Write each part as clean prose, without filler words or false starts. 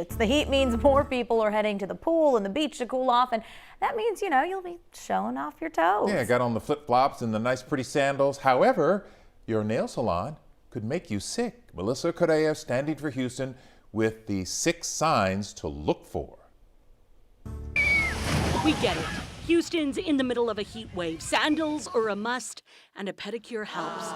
The heat means more people are heading to the pool and the beach to cool off, and that means, you'll be showing off your toes. Yeah, got on the flip-flops and the nice pretty sandals. However, your nail salon could make you sick. Melissa Correa standing for Houston with the 6 signs to look for. We get it. Houston's in the middle of a heat wave. Sandals are a must, and a pedicure helps.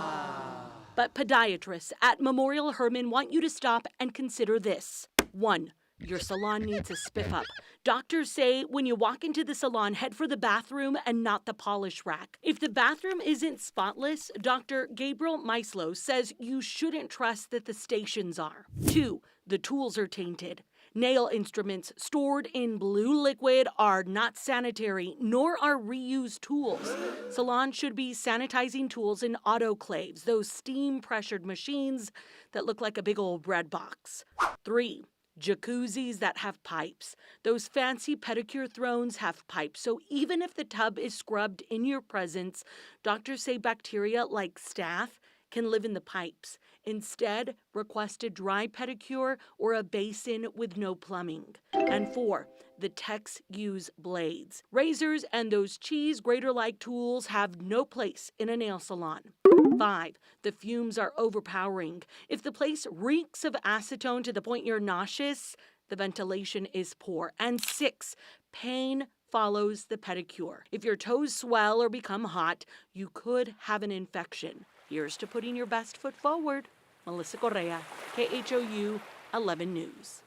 But podiatrists at Memorial Hermann want you to stop and consider this. 1. Your salon needs a spiff up. Doctors say when you walk into the salon, head for the bathroom and not the polish rack. If the bathroom isn't spotless, Dr. Gabriel Meislo says you shouldn't trust that the stations are. 2. The tools are tainted. Nail instruments stored in blue liquid are not sanitary, nor are reused tools. Salons should be sanitizing tools in autoclaves, those steam-pressured machines that look like a big old bread box. 3. Jacuzzis that have pipes. Those fancy pedicure thrones have pipes, so even if the tub is scrubbed in your presence, doctors say bacteria like staph can live in the pipes. Instead, request a dry pedicure or a basin with no plumbing. And 4, the techs use blades. Razors and those cheese grater-like tools have no place in a nail salon. 5, the fumes are overpowering. If the place reeks of acetone to the point you're nauseous, the ventilation is poor. And 6, pain follows the pedicure. If your toes swell or become hot, you could have an infection. Here's to putting your best foot forward. Melissa Correa, KHOU 11 News.